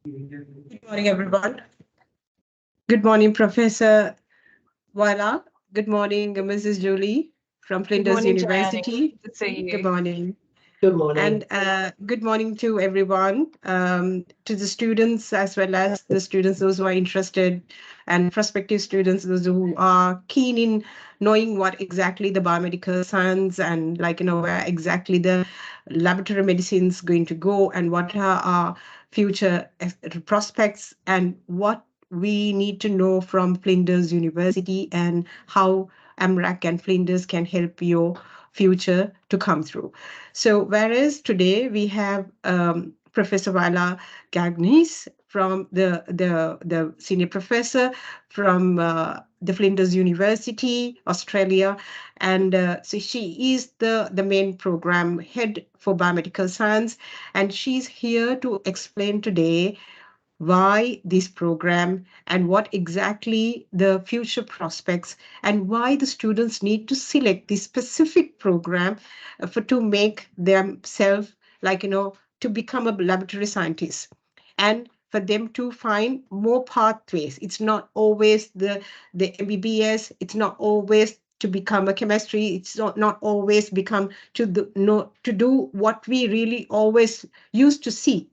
Good morning, everyone. Good morning, Professor Wala. Good morning, Mrs. Julie from Good Flinders morning, Gianni. University. Good to see you. Good morning. Good morning. And good morning to everyone, to the students as well as the students, those who are interested, and prospective students, those who are keen in knowing what exactly the biomedical science and where exactly the laboratory medicine is going to go and what are our future prospects and what we need to know from Flinders University and how Amrak and Flinders can help your future to come through. So, whereas today we have Professor Vala Gagnis from the senior professor from the Flinders University, Australia, and so she is the main program head for biomedical science, and she's here to explain today why this program and what exactly the future prospects and why the students need to select this specific program for to make themselves to become a laboratory scientist and for them to find more pathways. It's not always the MBBS, it's not always to become a chemistry, it's not always become to do what we really always used to see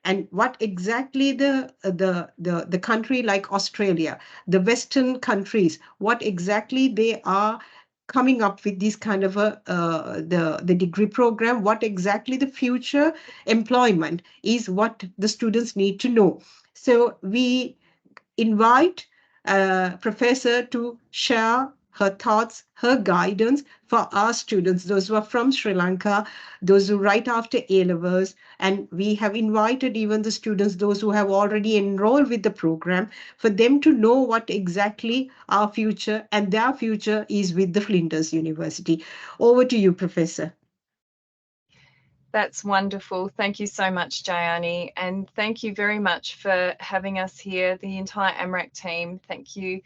and what exactly the country like Australia, the Western countries, what exactly they are coming up with this kind of a the degree program, what exactly the future employment is, what the students need to know. So we invite professor to share her thoughts, her guidance for our students, those who are from Sri Lanka, those who right after A-levels, and we have invited even the students, those who have already enrolled with the program, for them to know what exactly our future and their future is with the Flinders University. Over to you, Professor. That's wonderful. Thank you so much, Gianni. And thank you very much for having us here, the entire Amrak team. Thank you.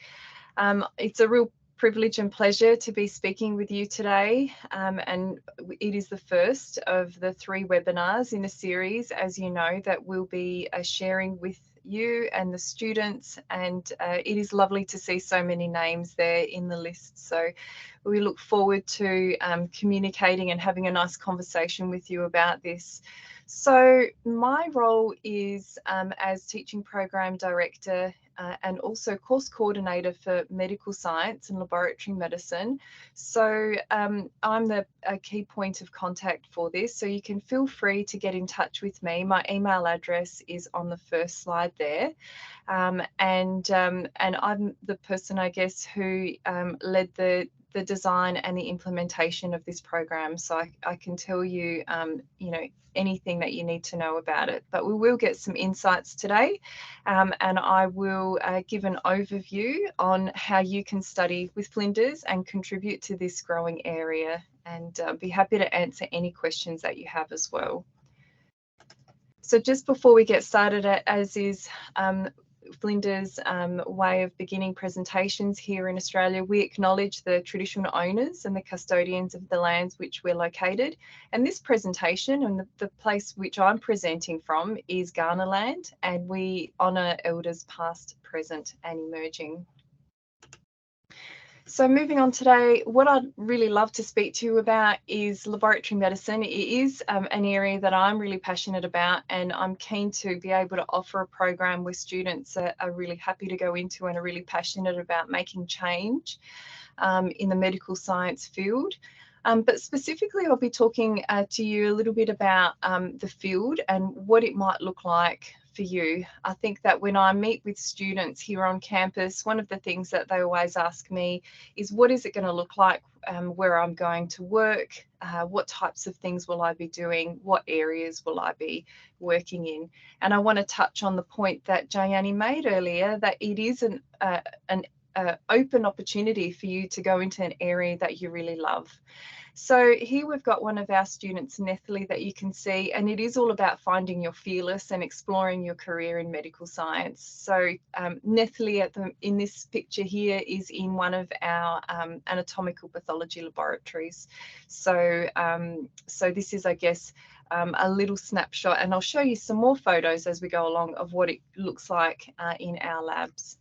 It's a real privilege and pleasure to be speaking with you today. And it is the first of the 3 webinars in a series, as you know, that we'll be sharing with you and the students. And it is lovely to see so many names there in the list. So we look forward to communicating and having a nice conversation with you about this. So my role is as teaching program director and also course coordinator for medical science and laboratory medicine. So I'm a key point of contact for this. So you can feel free to get in touch with me. My email address is on the first slide there. And I'm the person, I guess, who led the design and the implementation of this program. So I can tell you, anything that you need to know about it. But we will get some insights today, and I will give an overview on how you can study with Flinders and contribute to this growing area, and be happy to answer any questions that you have as well. So just before we get started, as is Flinders' way of beginning presentations here in Australia, we acknowledge the traditional owners and the custodians of the lands which we're located. And this presentation and the place which I'm presenting from is Ghana land, and we honour elders past, present and emerging. So moving on today, what I'd really love to speak to you about is laboratory medicine. It is an area that I'm really passionate about, and I'm keen to be able to offer a program where students are really happy to go into and are really passionate about making change in the medical science field. But specifically, I'll be talking to you a little bit about the field and what it might look like for you. I think that when I meet with students here on campus, one of the things that they always ask me is, what is it going to look like where I'm going to work? What types of things will I be doing? What areas will I be working in? And I want to touch on the point that Gianni made earlier, that it is an open opportunity for you to go into an area that you really love. So here we've got one of our students, Nethalie, that you can see, and it is all about finding your fearless and exploring your career in medical science. So Nethalie in this picture here is in one of our anatomical pathology laboratories. So, so this is, I guess, a little snapshot, and I'll show you some more photos as we go along of what it looks like in our labs.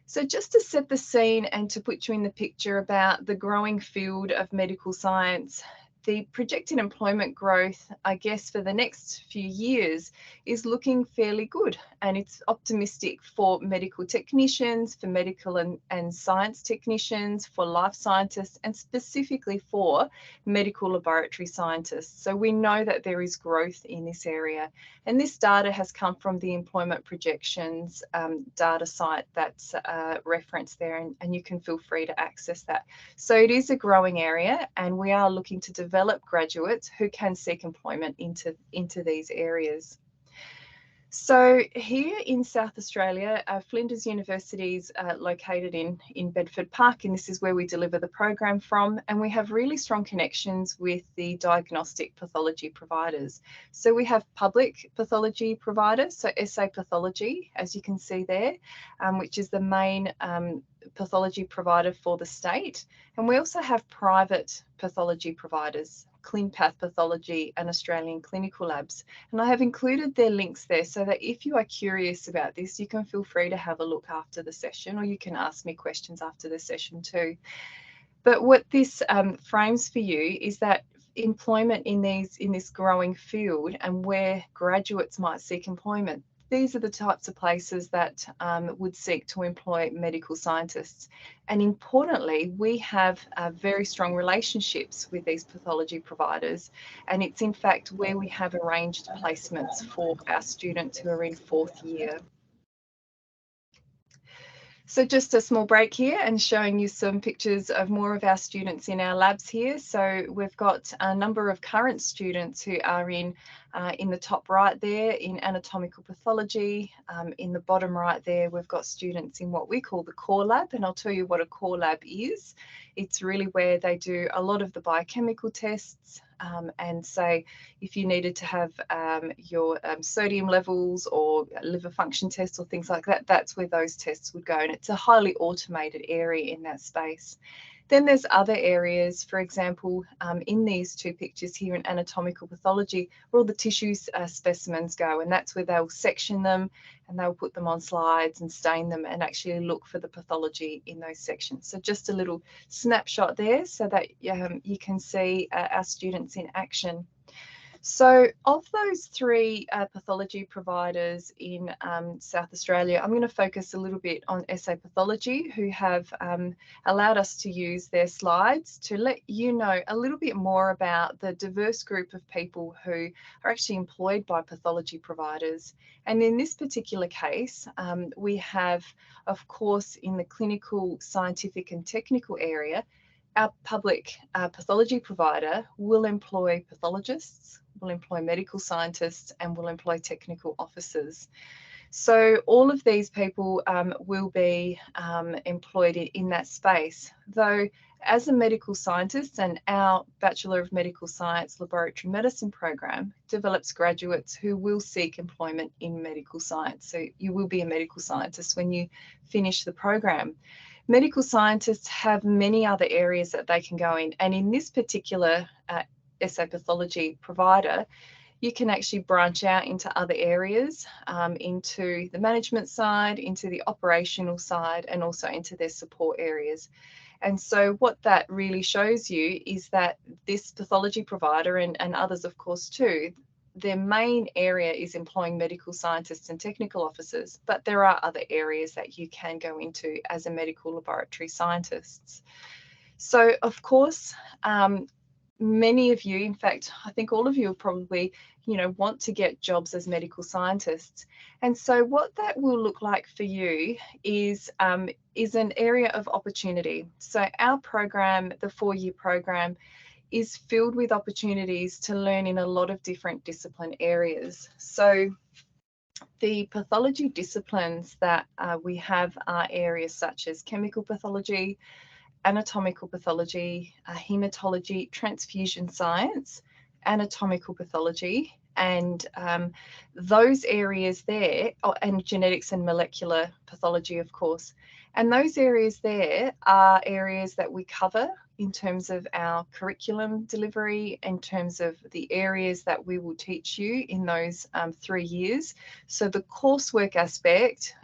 So just to set the scene and to put you in the picture about the growing field of medical science, the projected employment growth, I guess, for the next few years is looking fairly good, and it's optimistic for medical technicians, for medical and science technicians, for life scientists, and specifically for medical laboratory scientists. So we know that there is growth in this area, and this data has come from the employment projections data site that's referenced there, and you can feel free to access that. So it is a growing area, and we are looking to develop graduates who can seek employment into these areas. So here in South Australia, Flinders University is located in Bedford Park, and this is where we deliver the program from, and we have really strong connections with the diagnostic pathology providers. So we have public pathology providers, so SA Pathology, as you can see there, which is the main pathology provider for the state, and we also have private pathology providers, ClinPath Pathology and Australian Clinical Labs, and I have included their links there so that if you are curious about this, you can feel free to have a look after the session, or you can ask me questions after the session too. But what this frames for you is that employment in this growing field and where graduates might seek employment, these are the types of places that would seek to employ medical scientists. And importantly, we have very strong relationships with these pathology providers. And it's in fact where we have arranged placements for our students who are in 4th year. So just a small break here and showing you some pictures of more of our students in our labs here. So we've got a number of current students who are in the top right there in anatomical pathology. In the bottom right there, we've got students in what we call the core lab, and I'll tell you what a core lab is. It's really where they do a lot of the biochemical tests, and say if you needed to have your sodium levels or liver function tests or things like that, that's where those tests would go, and it's a highly automated area in that space. Then there's other areas, for example, in these two pictures here in anatomical pathology, where all the tissue specimens go, and that's where they'll section them and they'll put them on slides and stain them and actually look for the pathology in those sections. So just a little snapshot there so that you can see our students in action. So of those 3 pathology providers in South Australia, I'm going to focus a little bit on SA Pathology, who have allowed us to use their slides to let you know a little bit more about the diverse group of people who are actually employed by pathology providers. And in this particular case, we have, of course, in the clinical, scientific and technical area, our public pathology provider will employ pathologists, will employ medical scientists, and will employ technical officers. So all of these people will be employed in that space, though as a medical scientist, and our Bachelor of Medical Science Laboratory Medicine program develops graduates who will seek employment in medical science. So you will be a medical scientist when you finish the program. Medical scientists have many other areas that they can go in, and in this particular SA Pathology provider, you can actually branch out into other areas, into the management side, into the operational side, and also into their support areas. And so what that really shows you is that this pathology provider, and others of course too, their main area is employing medical scientists and technical officers, but there are other areas that you can go into as a medical laboratory scientist. So of course, many of you, in fact, I think all of you probably, want to get jobs as medical scientists. And so what that will look like for you is an area of opportunity. So our program, the 4-year program, is filled with opportunities to learn in a lot of different discipline areas. So the pathology disciplines that we have are areas such as chemical pathology, anatomical pathology, hematology, transfusion science, anatomical pathology, and those areas there, and genetics and molecular pathology, of course. And those areas there are areas that we cover in terms of our curriculum delivery, in terms of the areas that we will teach you in those 3 years. So the coursework aspect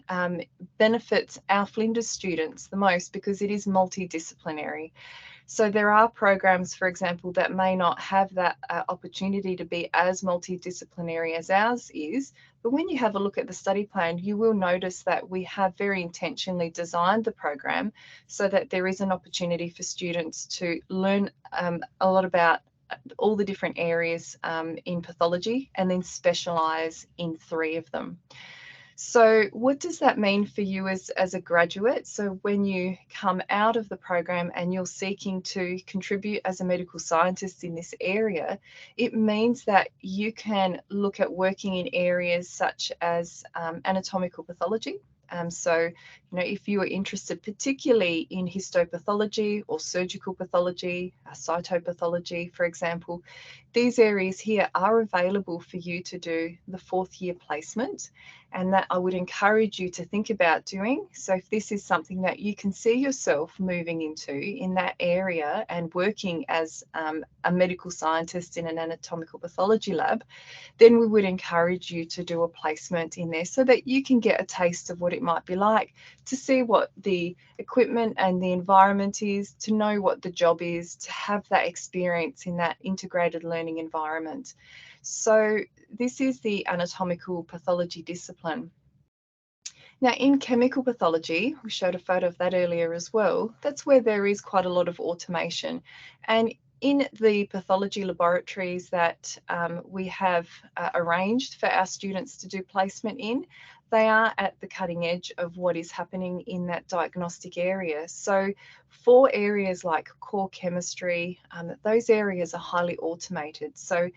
benefits our Flinders students the most because it is multidisciplinary. So there are programs, for example, that may not have that opportunity to be as multidisciplinary as ours is. But when you have a look at the study plan, you will notice that we have very intentionally designed the program so that there is an opportunity for students to learn a lot about all the different areas in pathology and then specialise in 3 of them. So what does that mean for you as a graduate? So when you come out of the program and you're seeking to contribute as a medical scientist in this area, it means that you can look at working in areas such as anatomical pathology. So, if you are interested particularly in histopathology or surgical pathology, cytopathology, for example, these areas here are available for you to do the 4th year placement, and that I would encourage you to think about doing. So if this is something that you can see yourself moving into in that area and working as a medical scientist in an anatomical pathology lab, then we would encourage you to do a placement in there so that you can get a taste of what it might be like, to see what the equipment and the environment is, to know what the job is, to have that experience in that integrated learning environment. So this is the anatomical pathology discipline. Now, in chemical pathology, we showed a photo of that earlier as well, that's where there is quite a lot of automation. And in the pathology laboratories that we have arranged for our students to do placement in, they are at the cutting edge of what is happening in that diagnostic area. So for areas like core chemistry, those areas are highly automated. So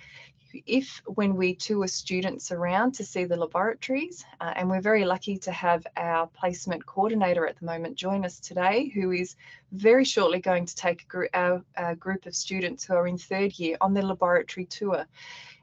if when we tour students around to see the laboratories, and we're very lucky to have our placement coordinator at the moment join us today, who is very shortly going to take our group of students who are in 3rd year on their laboratory tour.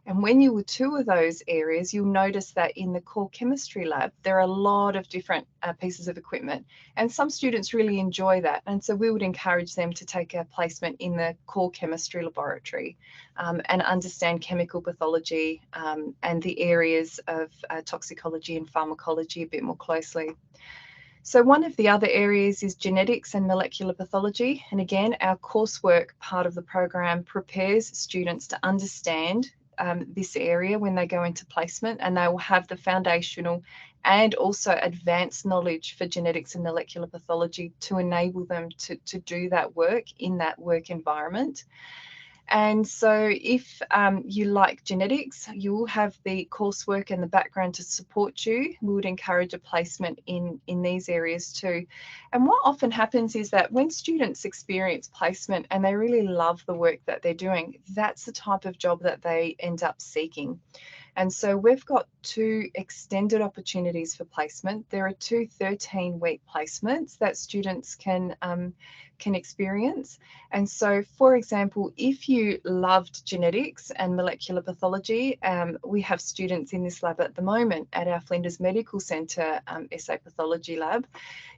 And when you will tour those areas, you'll notice that in the core chemistry lab, there are a lot of different pieces of equipment. And some students really enjoy that. And so we would encourage them to take a placement in the core chemistry laboratory and understand chemical pathology and the areas of toxicology and pharmacology a bit more closely. So one of the other areas is genetics and molecular pathology. And again, our coursework part of the program prepares students to understand this area when they go into placement, and they will have the foundational and also advanced knowledge for genetics and molecular pathology to enable them to do that work in that work environment. And so if you like genetics, you will have the coursework and the background to support you. We would encourage a placement in these areas too. And what often happens is that when students experience placement and they really love the work that they're doing, that's the type of job that they end up seeking. And so we've got 2 extended opportunities for placement. There are 2 13-week placements that students can experience. And so, for example, if you loved genetics and molecular pathology, we have students in this lab at the moment at our Flinders Medical Centre SA Pathology Lab.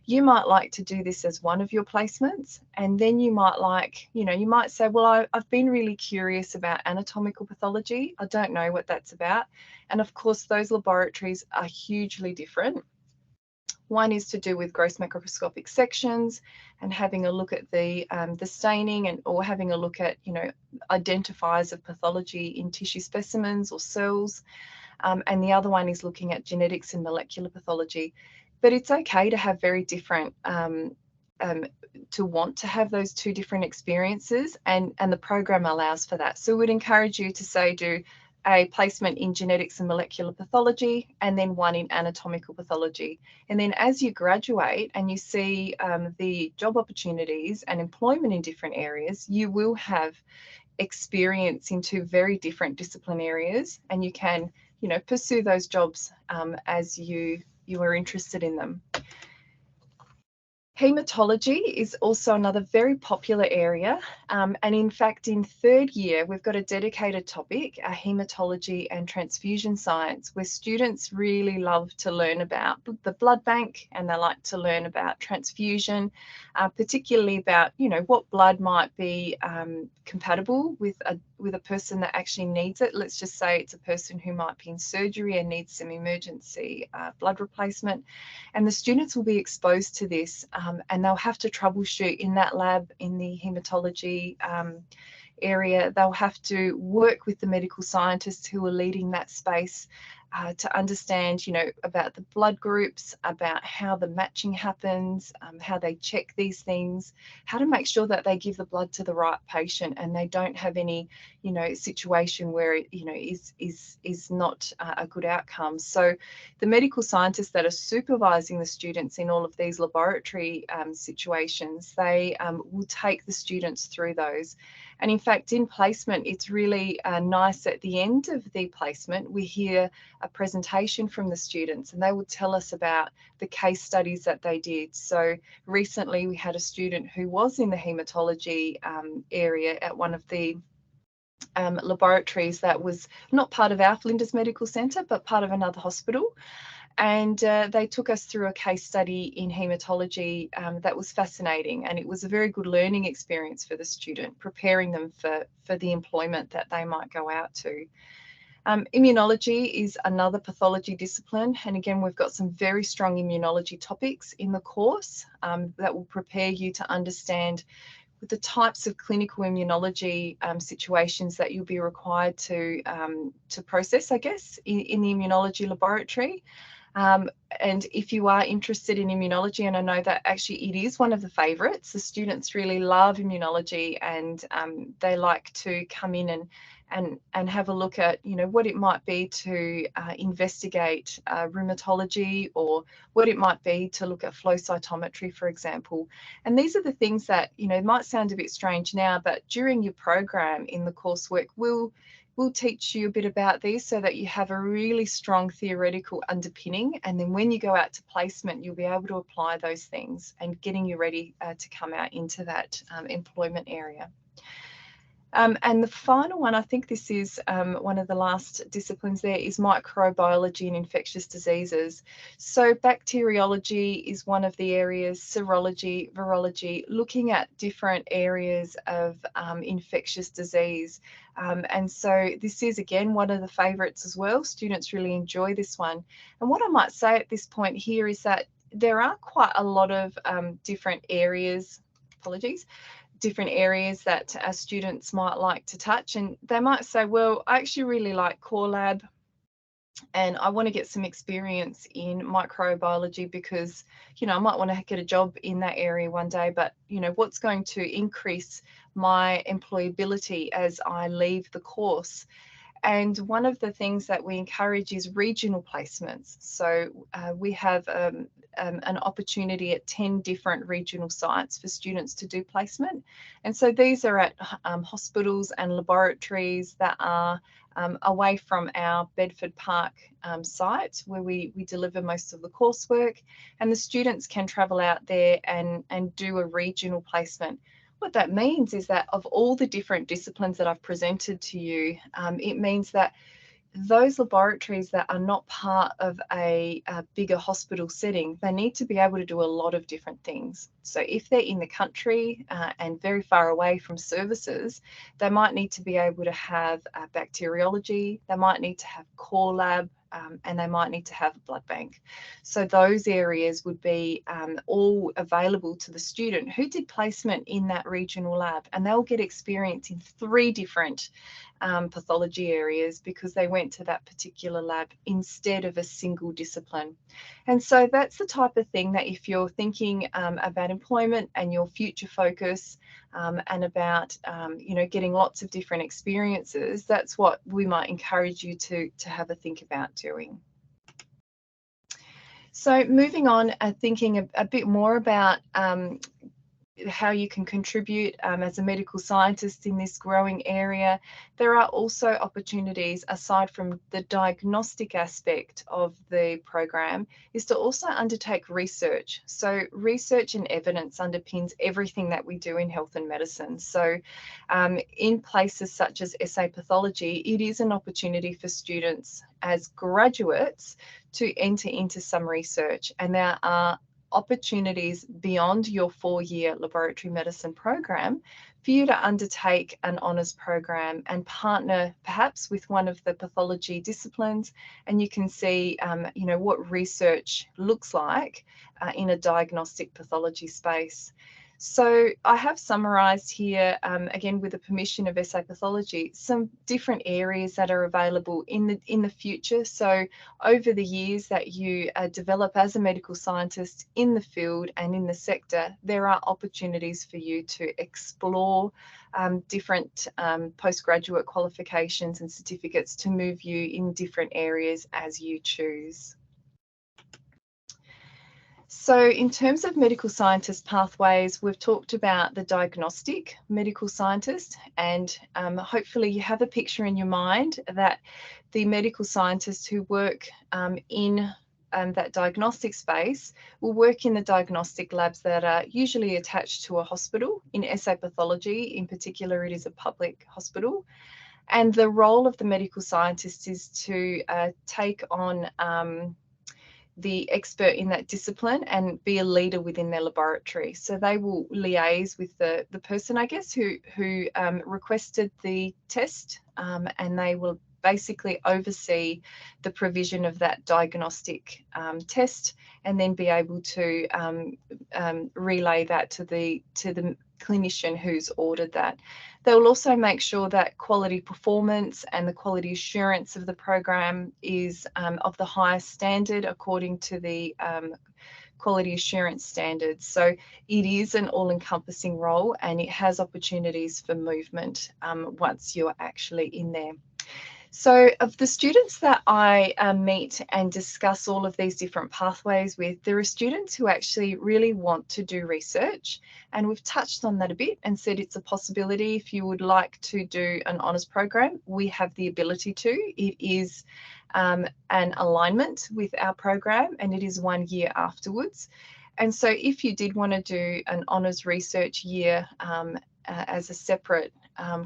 You might like to do this as one of your placements, and then you might like, you might say, well, I've been really curious about anatomical pathology. I don't know what that's about. And of course, those laboratories are hugely different. One is to do with gross microscopic sections and having a look at the staining or having a look at, identifiers of pathology in tissue specimens or cells. And the other one is looking at genetics and molecular pathology. But it's okay to have very different, to want to have those 2 different experiences, and the program allows for that. So we'd encourage you to say do a placement in genetics and molecular pathology, and then one in anatomical pathology. And then as you graduate and you see the job opportunities and employment in different areas, you will have experience in 2 very different discipline areas, and you can, pursue those jobs as you are interested in them. Haematology is also another very popular area, and in fact in third year we've got a dedicated topic, haematology and transfusion science, where students really love to learn about the blood bank, and they like to learn about transfusion, particularly about, you know, what blood might be compatible with a person that actually needs it. Let's just say it's a person who might be in surgery and needs some emergency blood replacement, and the students will be exposed to this, and they'll have to troubleshoot in that lab in the haematology area. They'll have to work with the medical scientists who are leading that space to understand, you know, about the blood groups, about how the matching happens, how they check these things, how to make sure that they give the blood to the right patient and they don't have any, you know, situation where it, you know, is not a good outcome. So the medical scientists that are supervising the students in all of these laboratory situations, they will take the students through those. And in fact, in placement, it's really nice at the end of the placement, we hear a presentation from the students, and they will tell us about the case studies that they did. So recently we had a student who was in the haematology area at one of the laboratories that was not part of our Flinders Medical Centre, but part of another hospital. And they took us through a case study in haematology that was fascinating, and it was a very good learning experience for the student, preparing them for the employment that they might go out to. Immunology is another pathology discipline, and again we've got some very strong immunology topics in the course that will prepare you to understand the types of clinical immunology situations that you'll be required to process, I guess, in the immunology laboratory. And if you are interested in immunology, and I know that actually it is one of the favourites, the students really love immunology, and they like to come in and have a look at, you know, what it might be to investigate rheumatology, or what it might be to look at flow cytometry, for example. And these are the things that, you know, might sound a bit strange now, but during your program in the coursework, we'll teach you a bit about these so that you have a really strong theoretical underpinning, and then when you go out to placement, you'll be able to apply those things and getting you ready to come out into that employment area. And the final one, I think this is one of the last disciplines there, is microbiology and infectious diseases. So bacteriology is one of the areas, serology, virology, looking at different areas of infectious disease. And so this is, again, one of the favourites as well. Students really enjoy this one. And what I might say at this point here is that there are quite a lot of different areas, different areas that our students might like to touch, and they might say, well, I actually really like core lab and I want to get some experience in microbiology because, you know, I might want to get a job in that area one day, but, you know, what's going to increase my employability as I leave the course? And one of the things that we encourage is regional placements. So we have an opportunity at 10 different regional sites for students to do placement. And so these are at hospitals and laboratories that are away from our Bedford Park site, where we deliver most of the coursework, and the students can travel out there and do a regional placement. What that means is that of all the different disciplines that I've presented to you, it means that those laboratories that are not part of a bigger hospital setting, they need to be able to do a lot of different things. So if they're in the country and very far away from services, they might need to be able to have bacteriology, they might need to have core lab, and they might need to have a blood bank. So those areas would be all available to the student who did placement in that regional lab, and they'll get experience in 3 different pathology areas because they went to that particular lab instead of a single discipline. And so that's the type of thing that if you're thinking about employment and your future focus and about you know, getting lots of different experiences, that's what we might encourage you to have a think about doing. So moving on, thinking a bit more about how you can contribute as a medical scientist in this growing area, there are also opportunities aside from the diagnostic aspect of the program is to also undertake research. So research and evidence underpins everything that we do in health and medicine. So in places such as SA pathology, it is an opportunity for students as graduates to enter into some research, and there are opportunities beyond your 4-year laboratory medicine program for you to undertake an honours program and partner perhaps with one of the pathology disciplines, and you can see you know, what research looks like in a diagnostic pathology space. So I have summarised here, again with the permission of SA Pathology, some different areas that are available in the future. So over the years that you develop as a medical scientist in the field and in the sector, there are opportunities for you to explore different postgraduate qualifications and certificates to move you in different areas as you choose. So in terms of medical scientist pathways, we've talked about the diagnostic medical scientist, and hopefully you have a picture in your mind that the medical scientists who work in that diagnostic space will work in the diagnostic labs that are usually attached to a hospital. In SA pathology in particular, it is a public hospital. And the role of the medical scientist is to take on the expert in that discipline and be a leader within their laboratory. So they will liaise with the person, I guess, who requested the test, and they will basically oversee the provision of that diagnostic test, and then be able to relay that to the clinician who's ordered that. They will also make sure that quality performance and the quality assurance of the program is of the highest standard according to the quality assurance standards. So it is an all-encompassing role, and it has opportunities for movement once you're actually in there. So of the students that I meet and discuss all of these different pathways with, there are students who actually really want to do research, and we've touched on that a bit and said it's a possibility. If you would like to do an honours program, we have the ability to. It is an alignment with our program, and it is 1 year afterwards. And so if you did want to do an honours research year as a separate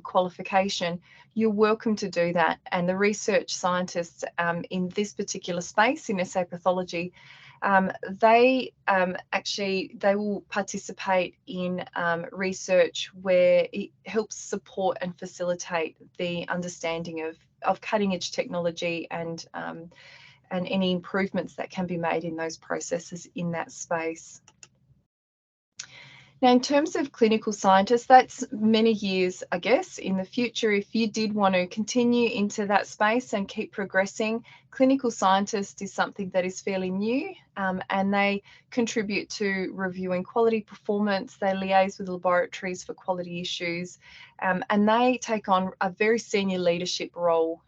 qualification, you're welcome to do that. And the research scientists in this particular space in SA pathology, they will participate in research where it helps support and facilitate the understanding of cutting edge technology and any improvements that can be made in those processes in that space. Now, in terms of clinical scientists, that's many years, I guess, in the future. If you did want to continue into that space and keep progressing, clinical scientist is something that is fairly new, and they contribute to reviewing quality performance. They liaise with laboratories for quality issues, and they take on a very senior leadership role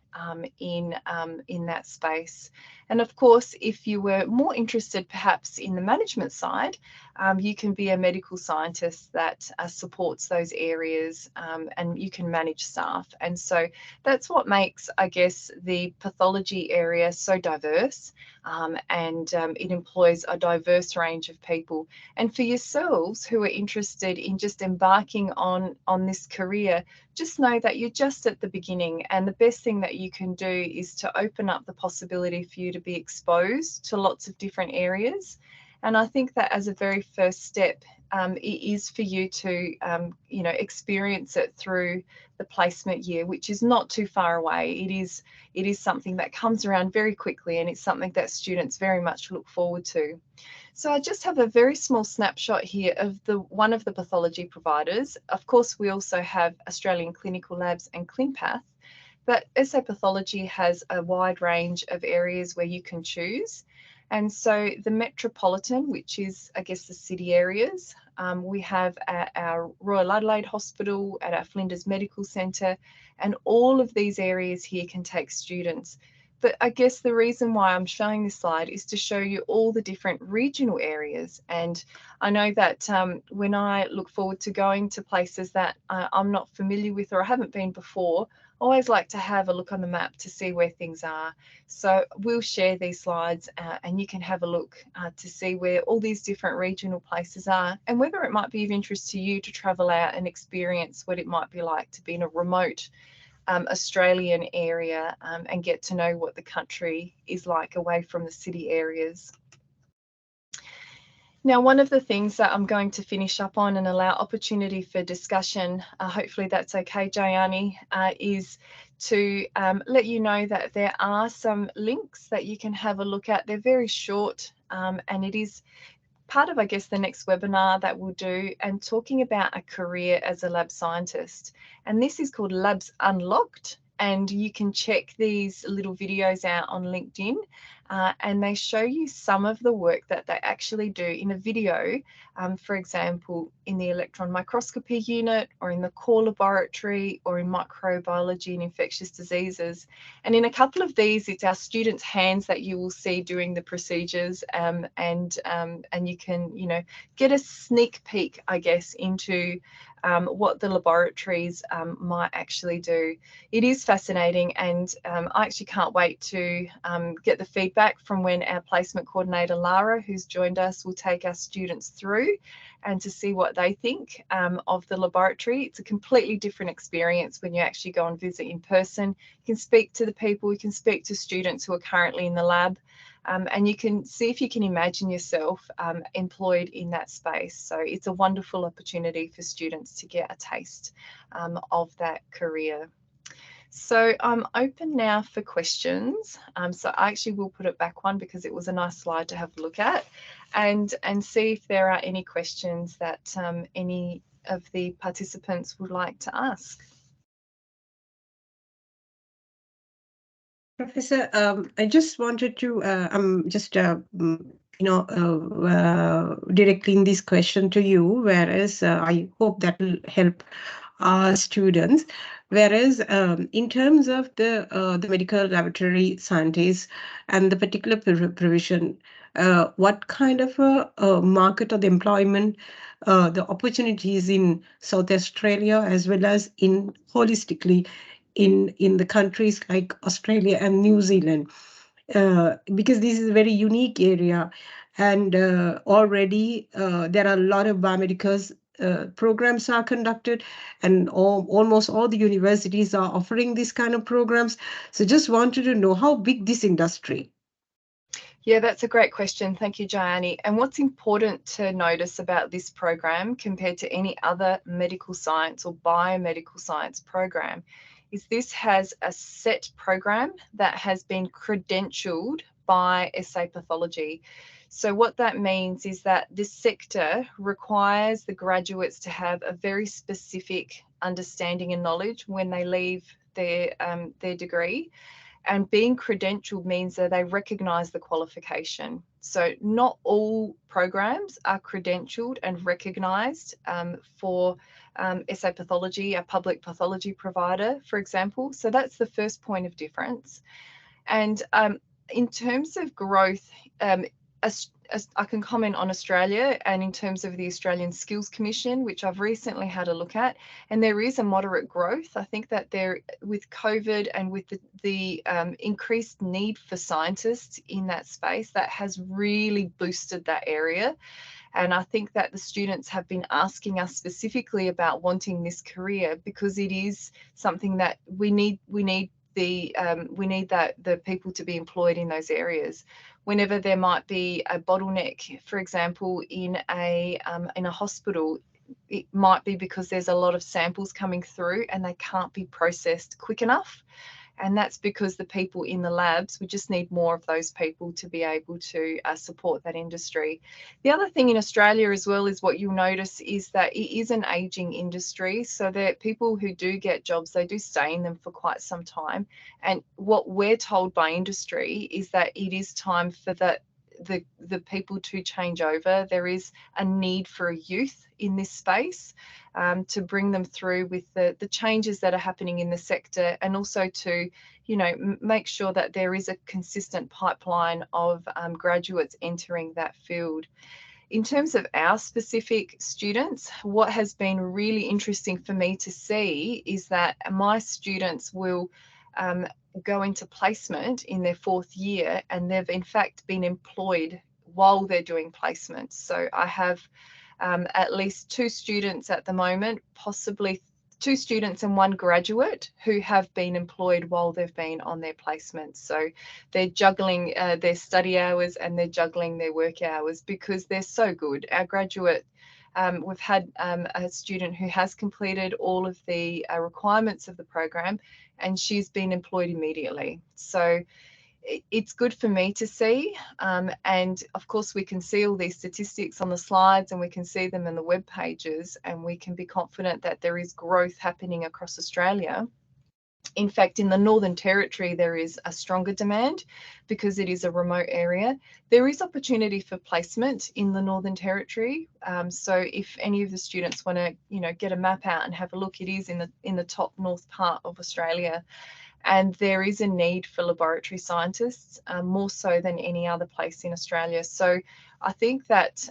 in that space. And of course, if you were more interested perhaps in the management side, you can be a medical scientist that supports those areas, and you can manage staff. And so that's what makes, I guess, the pathology area so diverse, and it employs a diverse range of people. And for yourselves who are interested in just embarking on this career, just know that you're just at the beginning, and the best thing that you can do is to open up the possibility for you to be exposed to lots of different areas. And I think that as a very first step, it is for you to experience it through the placement year, which is not too far away. It is something that comes around very quickly, and it's something that students very much look forward to. So I just have a very small snapshot here of one of the pathology providers. Of course, we also have Australian Clinical Labs and ClinPath, but SA Pathology has a wide range of areas where you can choose. And so the metropolitan, which is, I guess, the city areas, we have at our Royal Adelaide Hospital, at our Flinders Medical Centre, and all of these areas here can take students. I guess the reason why I'm showing this slide is to show you all the different regional areas. And I know that when I look forward to going to places that I'm not familiar with or I haven't been before, I always like to have a look on the map to see where things are. So we'll share these slides and you can have a look to see where all these different regional places are and whether it might be of interest to you to travel out and experience what it might be like to be in a remote Australian area and get to know what the country is like away from the city areas. Now, one of the things that I'm going to finish up on and allow opportunity for discussion, hopefully that's okay, Jayani, is to let you know that there are some links that you can have a look at. They're very short and it is part of, I guess, the next webinar that we'll do and talking about a career as a lab scientist. And this is called Labs Unlocked. And you can check these little videos out on LinkedIn and they show you some of the work that they actually do in a video, for example, in the electron microscopy unit or in the core laboratory or in microbiology and infectious diseases. And in a couple of these, it's our students' hands that you will see doing the procedures and you can, you know, get a sneak peek, I guess, into what the laboratories might actually do. It is fascinating and I actually can't wait to get the feedback from when our placement coordinator Lara, who's joined us, will take our students through and to see what they think of the laboratory. It's a completely different experience when you actually go and visit in person. You can speak to the people, you can speak to students who are currently in the lab. And you can see if you can imagine yourself employed in that space. So it's a wonderful opportunity for students to get a taste of that career. So I'm open now for questions. So I actually will put it back one because it was a nice slide to have a look at and see if there are any questions that any of the participants would like to ask. Professor, I just wanted to, directing this question to you, whereas I hope that will help our students. Whereas in terms of the medical laboratory scientists and the particular provision, what kind of a market or the employment, the opportunities in South Australia as well as in holistically in the countries like Australia and New Zealand, because this is a very unique area, and already there are a lot of biomedicals programs are conducted, and almost all the universities are offering this kind of programs. So just wanted to know how big this industry. Yeah, that's a great question. Thank you, Jayani. And what's important to notice about this program compared to any other medical science or biomedical science program is this has a set program that has been credentialed by SA Pathology. So what that means is that this sector requires the graduates to have a very specific understanding and knowledge when they leave their degree. And being credentialed means that they recognise the qualification. So not all programs are credentialed and recognised for SA Pathology, a public pathology provider, for example. So that's the first point of difference. And in terms of growth, I can comment on Australia and in terms of the Australian Skills Commission, which I've recently had a look at, and there is a moderate growth. I think that there, with COVID and with the increased need for scientists in that space, that has really boosted that area. And I think that the students have been asking us specifically about wanting this career because it is something that we need the people to be employed in those areas. Whenever there might be a bottleneck, for example, in a hospital, it might be because there's a lot of samples coming through and they can't be processed quick enough. And that's because the people in the labs, we just need more of those people to be able to support that industry. The other thing in Australia as well is what you'll notice is that it is an aging industry. So that people who do get jobs, they do stay in them for quite some time. And what we're told by industry is that it is time for the people to change over. There is a need for a youth in this space to bring them through with the changes that are happening in the sector, and also to, you know, make sure that there is a consistent pipeline of graduates entering that field. In terms of our specific students, what has been really interesting for me to see is that my students will go into placement in their 4th year, and they've in fact been employed while they're doing placement. So I have at least 2 students at the moment, possibly 2 students and 1 graduate who have been employed while they've been on their placements. So they're juggling their study hours and they're juggling their work hours because they're so good. Our graduate, we've had a student who has completed all of the requirements of the program, and she's been employed immediately. So it's good for me to see, and of course we can see all these statistics on the slides and we can see them in the web pages, and we can be confident that there is growth happening across Australia. In fact, in the Northern Territory, there is a stronger demand because it is a remote area. There is opportunity for placement in the Northern Territory. So if any of the students want to, you know, get a map out and have a look, it is in the top north part of Australia. And there is a need for laboratory scientists, more so than any other place in Australia. So I think that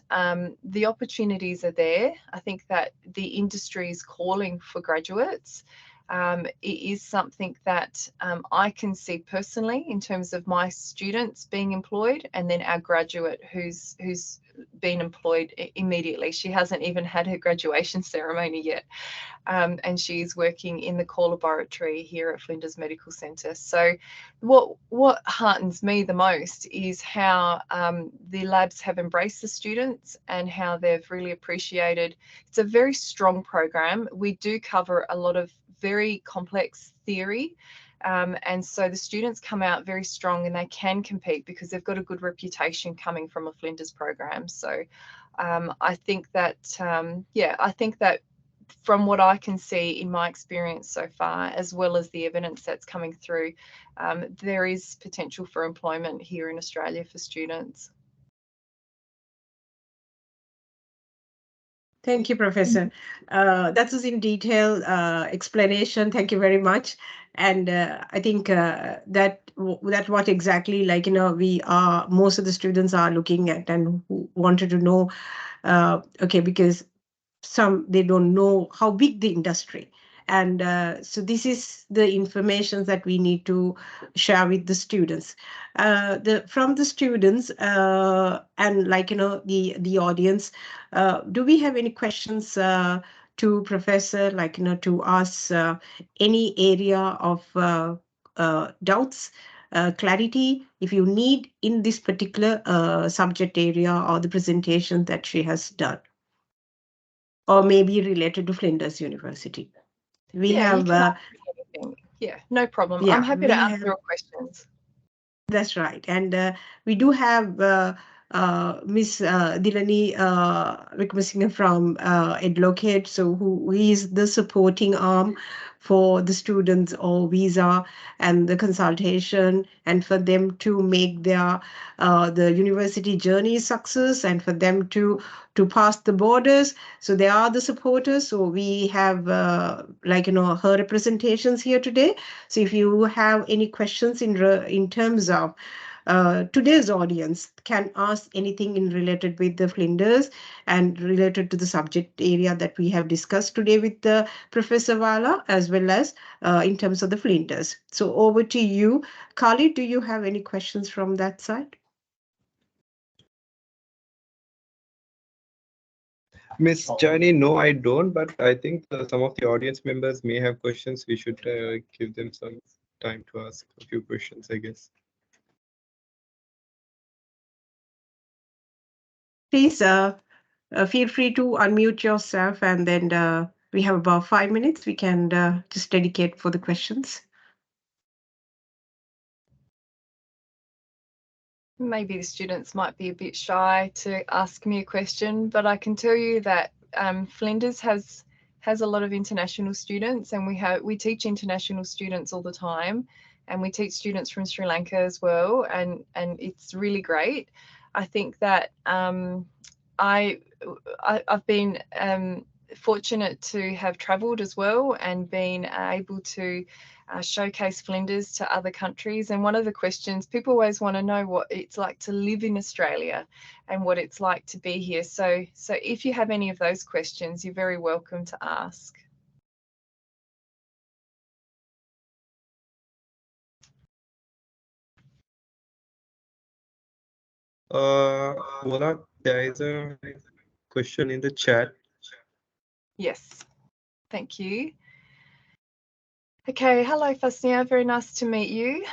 the opportunities are there. I think that the industry is calling for graduates. It is something that I can see personally in terms of my students being employed, and then our graduate who's been employed immediately. She hasn't even had her graduation ceremony yet. And she's working in the core laboratory here at Flinders Medical Centre. So what heartens me the most is how the labs have embraced the students and how they've really appreciated. It's a very strong program. We do cover a lot of very complex theory. And so the students come out very strong, and they can compete because they've got a good reputation coming from a Flinders program. So I think that, I think that from what I can see in my experience so far, as well as the evidence that's coming through, there is potential for employment here in Australia for students. Thank you, Professor. That was in detail explanation. Thank you very much. And I think that what exactly, like, you know, most of the students are looking at and who wanted to know, okay, because they don't know how big the industry. And so this is the information that we need to share with the students. From the students and, like, you know, the audience, do we have any questions to Professor, like, you know, to ask any area of doubts, clarity, if you need in this particular subject area or the presentation that she has done, or maybe related to Flinders University? We Yeah, have, you can ask me anything. Yeah, no problem. I'm happy to answer your questions. That's right. And we do have Miss Dilani Wickramasinghe from Adlocate, so who is the supporting arm for the students or visa and the consultation, and for them to make their the university journey success, and for them to pass the borders. So they are the supporters. So we have like, you know, her representations here today. So if you have any questions in terms of today's audience can ask anything in related with the Flinders and related to the subject area that we have discussed today with Professor Vala, as well as in terms of the Flinders. So over to you. Kali, do you have any questions from that side? Miss Jani, no, I don't, but I think some of the audience members may have questions. We should give them some time to ask a few questions, I guess. Please feel free to unmute yourself, and then we have about 5 minutes. We can just dedicate for the questions. Maybe the students might be a bit shy to ask me a question, but I can tell you that Flinders has a lot of international students, and we teach international students all the time, and we teach students from Sri Lanka as well, and it's really great. I think that I've been fortunate to have travelled as well and been able to showcase Flinders to other countries. And one of the questions, people always want to know what it's like to live in Australia and what it's like to be here. So if you have any of those questions, you're very welcome to ask. Ola, there is a question in the chat. Yes, thank you. Okay, hello Fasnia, very nice to meet you.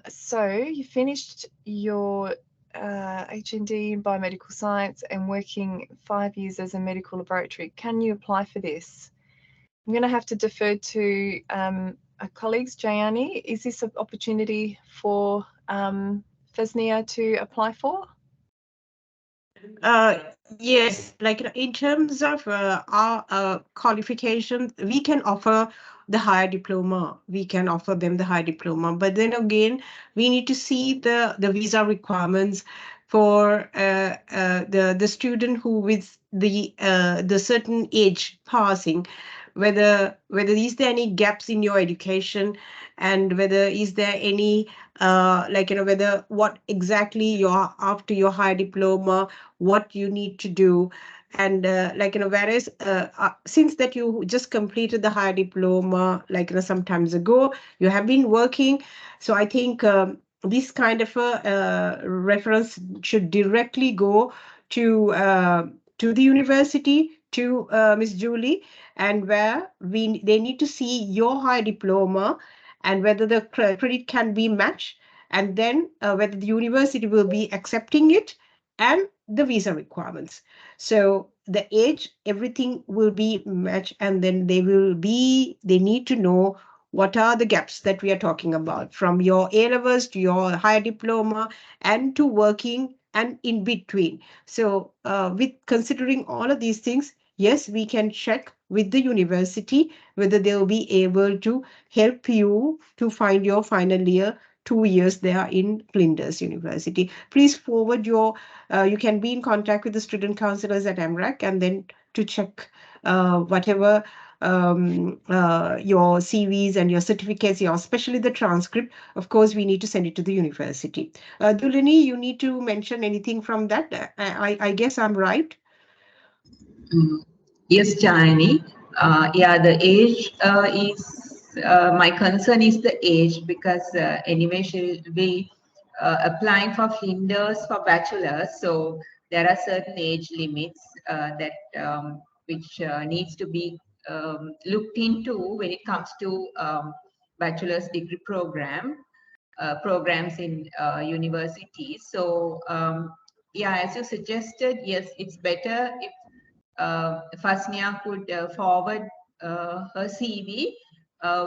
So you finished your HND in biomedical science and working 5 years as a medical laboratory. Can you apply for this? I'm going to have to defer to our colleagues. Jayani, is this an opportunity for Fasnia to apply for? Yes, like in terms of our qualifications, we can offer the higher diploma. We can offer them the higher diploma, but then again, we need to see the visa requirements for the student who with the certain age passing, whether is there any gaps in your education, and whether is there any whether what exactly your after your higher diploma, what you need to do. And whereas since that you just completed the higher diploma some times ago, you have been working, so I think this kind of a reference should directly go to the university, to Miss Julie, and where they need to see your high diploma and whether the credit can be matched, and then whether the university will be accepting it, and the visa requirements. So the age, everything will be matched, and then they need to know what are the gaps that we are talking about, from your A levels to your higher diploma and to working and in between. So with considering all of these things, yes, we can check with the university whether they'll be able to help you to find your final year 2 years there in Flinders University. Please forward your, you can be in contact with the student counselors at Amrak, and then to check whatever your CVs and your certificates, especially the transcript. Of course, we need to send it to the university. Dulini, you need to mention anything from that? I guess I'm right. Yes, Jayani. Yeah, the age is my concern is the age, because anyway she'll be applying for Flinders for bachelors, so there are certain age limits that which needs to be looked into when it comes to bachelor's degree programs in universities. So yeah, as you suggested, yes, it's better if Fasnia could forward her CV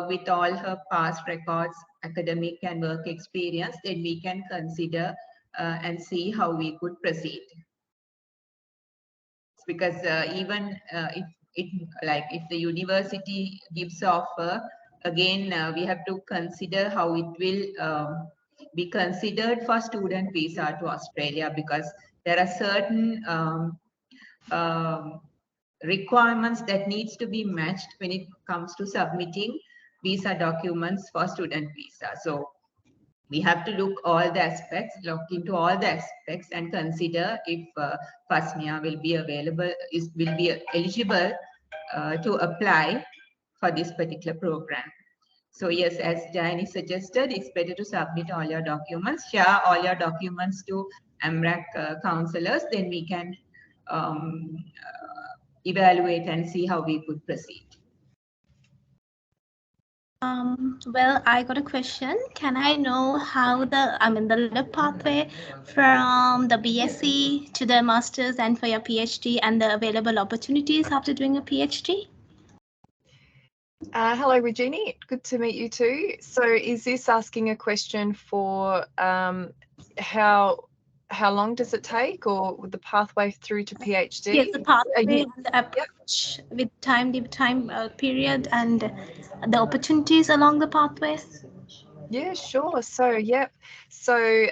with all her past records, academic and work experience, then we can consider and see how we could proceed. Because even if the university gives offer, again we have to consider how it will be considered for student visa to Australia, because there are certain requirements that needs to be matched when it comes to submitting visa documents for student visa. So we have to look into all the aspects and consider if Fasnia will be eligible to apply for this particular program. So yes, as Jayani suggested, it's better to submit all your documents, share all your documents to Amrak counselors, then we can evaluate and see how we could proceed. Well, I got a question. Can I know how the ladder pathway from the BSc to the master's and for your PhD, and the available opportunities after doing a PhD? Hello, Regini. Good to meet you too. So is this asking a question for how long does it take, or the pathway through to PhD? Yes, the pathway and the approach with time period and the opportunities along the pathway. Yeah, sure. So, yep. So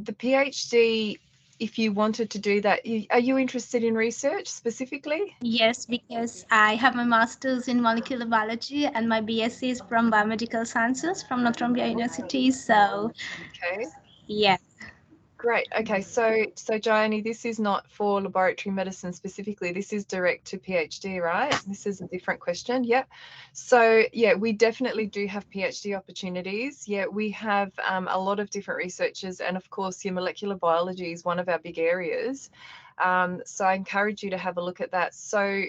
the PhD, if you wanted to do that, are you interested in research specifically? Yes, because I have my master's in molecular biology and my BSc is from Biomedical Sciences from Northumbria University. So, Okay. yeah. Great. Okay, so Jayani, this is not for laboratory medicine specifically. This is direct to PhD, right? This is a different question. Yep. So yeah, we definitely do have PhD opportunities. Yeah, we have a lot of different researchers, and of course, your molecular biology is one of our big areas. So I encourage you to have a look at that. So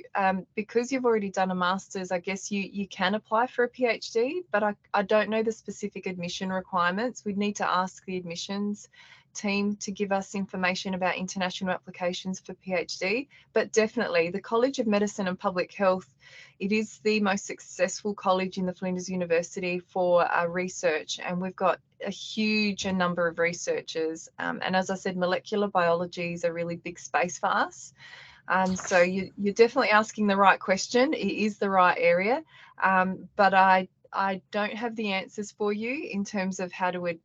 because you've already done a master's, I guess you can apply for a PhD, but I don't know the specific admission requirements. We'd need to ask the admissions team to give us information about international applications for PhD, but definitely the College of Medicine and Public Health, it is the most successful college in the Flinders University for research, and we've got a huge number of researchers, and as I said, molecular biology is a really big space for us. So you're definitely asking the right question. It is the right area, but I don't have the answers for you in terms of how to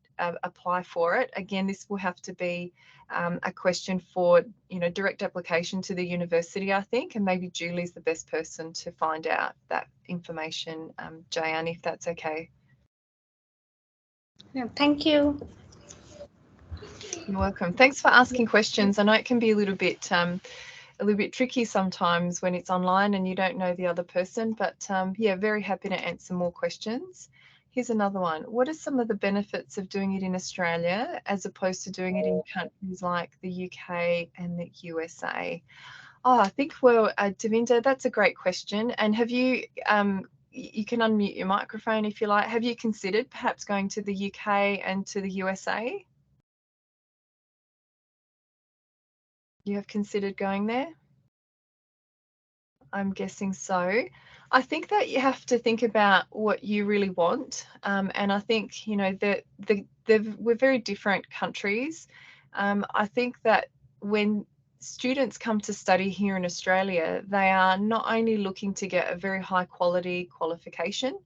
apply for it. Again, this will have to be a question for direct application to the university, I think, and maybe Julie's the best person to find out that information, Jayani, if that's okay. Yeah, thank you. You're welcome. Thanks for asking questions. I know it can be a little bit tricky sometimes when it's online and you don't know the other person, but yeah, very happy to answer more questions. Here's another one. What are some of the benefits of doing it in Australia as opposed to doing it in countries like the UK and the USA? Oh, I think, well, Davinda, that's a great question. And have you, you can unmute your microphone if you like. Have you considered perhaps going to the UK and to the USA? You have considered going there? I'm guessing so. I think that you have to think about what you really want, and I think that we're very different countries. I think that when students come to study here in Australia, they are not only looking to get a very high quality qualification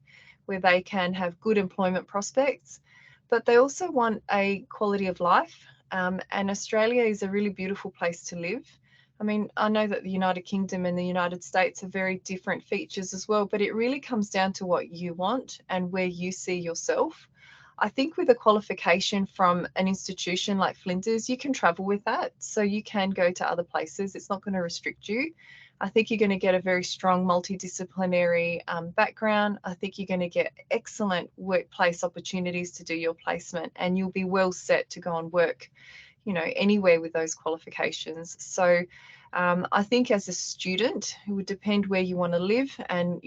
where they can have good employment prospects, but they also want a quality of life. And Australia is a really beautiful place to live. I mean, I know that the United Kingdom and the United States have very different features as well, but it really comes down to what you want and where you see yourself. I think with a qualification from an institution like Flinders, you can travel with that. So you can go to other places. It's not going to restrict you. I think you're going to get a very strong multidisciplinary background. I think you're going to get excellent workplace opportunities to do your placement, and you'll be well set to go and work anywhere with those qualifications. So I think as a student, it would depend where you want to live, and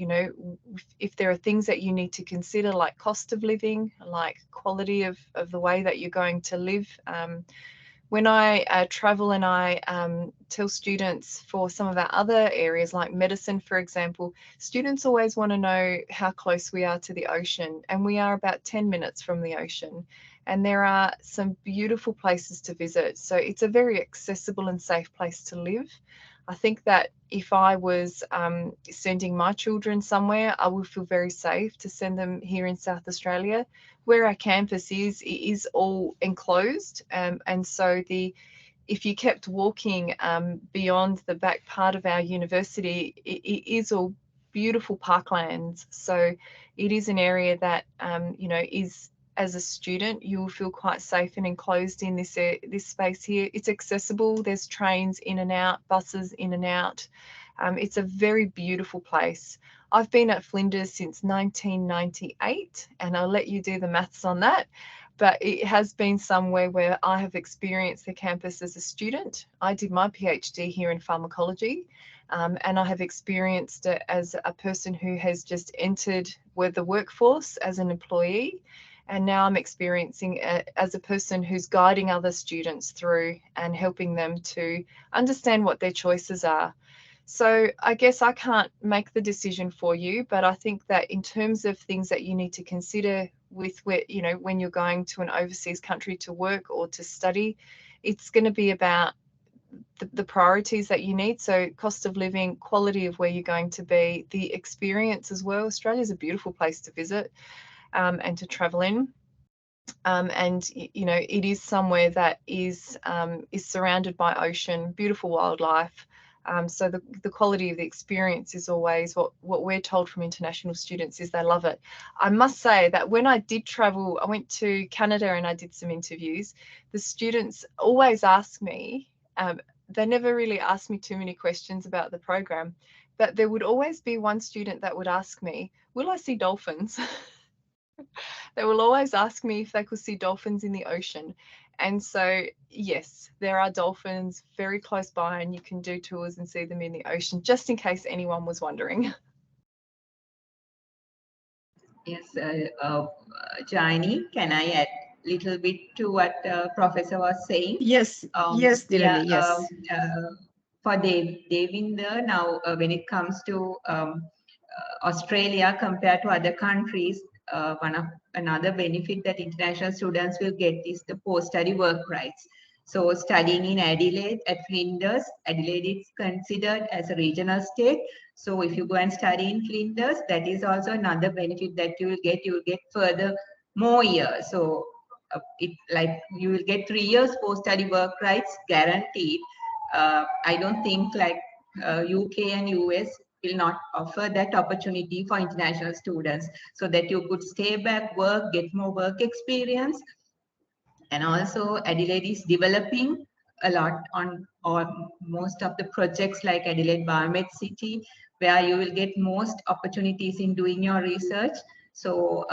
if there are things that you need to consider, like cost of living, like quality of the way that you're going to live. When I travel and I tell students for some of our other areas like medicine, for example, students always want to know how close we are to the ocean, and we are about 10 minutes from the ocean. And there are some beautiful places to visit. So it's a very accessible and safe place to live. I think that if I was sending my children somewhere, I would feel very safe to send them here in South Australia. Where our campus is all enclosed. And so if you kept walking beyond the back part of our university, it is all beautiful parklands. So it is an area that, is, as a student, you will feel quite safe and enclosed in this space here. It's accessible. There's trains in and out, buses in and out. It's a very beautiful place. I've been at Flinders since 1998, and I'll let you do the maths on that. But it has been somewhere where I have experienced the campus as a student. I did my PhD here in pharmacology, and I have experienced it as a person who has just entered the workforce as an employee. And now I'm experiencing it as a person who's guiding other students through and helping them to understand what their choices are. So I guess I can't make the decision for you, but I think that in terms of things that you need to consider with when you're going to an overseas country to work or to study, it's going to be about the priorities that you need. So cost of living, quality of where you're going to be, the experience as well. Australia is a beautiful place to visit and to travel in. And you know, it is somewhere that is surrounded by ocean, beautiful wildlife. So the quality of the experience is always what we're told from international students is they love it. I must say that when I did travel, I went to Canada and I did some interviews. The students always ask me, they never really asked me too many questions about the program, but there would always be one student that would ask me, will I see dolphins? They will always ask me if they could see dolphins in the ocean. And so, yes, there are dolphins very close by and you can do tours and see them in the ocean, just in case anyone was wondering. Yes, Jani, can I add a little bit to what Professor was saying? Yes, yes, Yeah, Dhirani, yes. for Devinder, now when it comes to Australia compared to other countries, another benefit that international students will get is the post-study work rights. So studying in Adelaide at Flinders, Adelaide is considered as a regional state. So if you go and study in Flinders, that is also another benefit that you will get. You will get further more years. So it like you will get 3 years post-study work rights guaranteed. I don't think like UK and US will not offer that opportunity for international students, so that you could stay back, work, get more work experience. And also Adelaide is developing a lot on most of the projects like Adelaide Biomed City, where you will get most opportunities in doing your research. So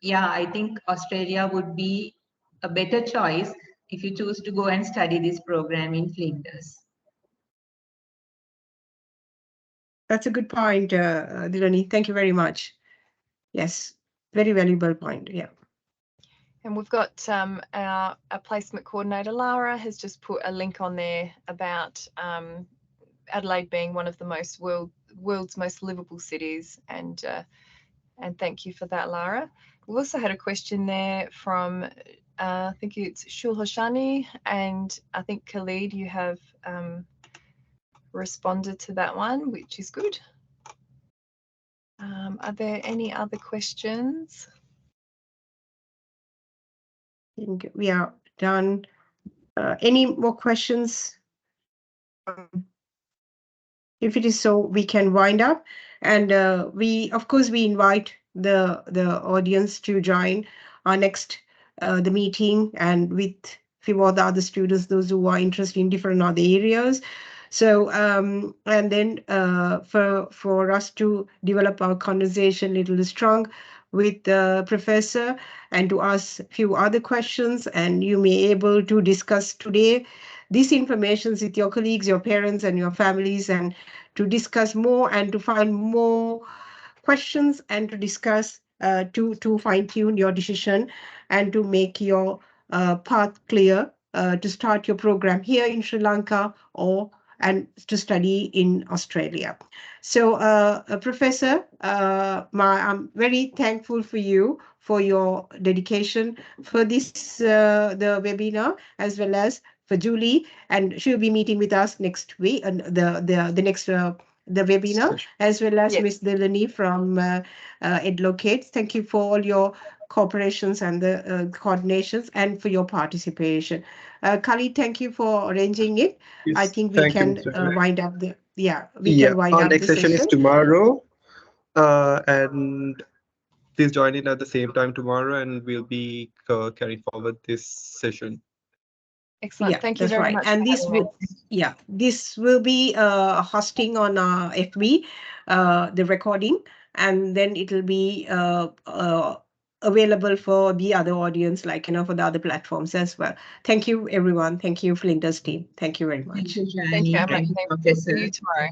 yeah, I think Australia would be a better choice if you choose to go and study this program in Flinders. That's a good point, Dhirani. Thank you very much. Yes, very valuable point. Yeah. And we've got our placement coordinator, Lara, has just put a link on there about Adelaide being one of the world's most livable cities. And thank you for that, Lara. We've also had a question there from, I think it's Shul Hoshani, and I think Khalid, you have responded to that one, which is good. Are there any other questions? I think we are done. Any more questions? If it is so, we can wind up. And we, of course, we invite the audience to join our next the meeting, and with few of the other students, those who are interested in different other areas. So and then for us to develop our conversation a little strong with the professor and to ask a few other questions, and you may able to discuss today this information with your colleagues, your parents, and your families, and to discuss more and to find more questions and to discuss to fine-tune your decision and to make your path clear to start your program here in Sri Lanka or and to study in Australia. So, Professor, I'm very thankful for you for your dedication for this the webinar, as well as for Julie, and she'll be meeting with us next week, and the next the webinar, as well as Yes. Ms. Delaney from EdLocate. Thank you for all your cooperations and the coordinations and for your participation. Khalid, thank you for arranging it. Yes, I think we thank you, can Mr. Amrak. wind up the Yeah, wind our up next the session is session. tomorrow. And please join in at the same time tomorrow, and we'll be carrying forward this session. Excellent. Yeah, Thank you that's very right. much. And this will, yeah, this will be hosting on FB, the recording, and then it will be available for the other audience, like, for the other platforms as well. Thank you, everyone. Thank you, Flinders team. Thank you very much. Thank you, Jani. Thank you, Amrak. Thank you, We'll Professor. see you tomorrow.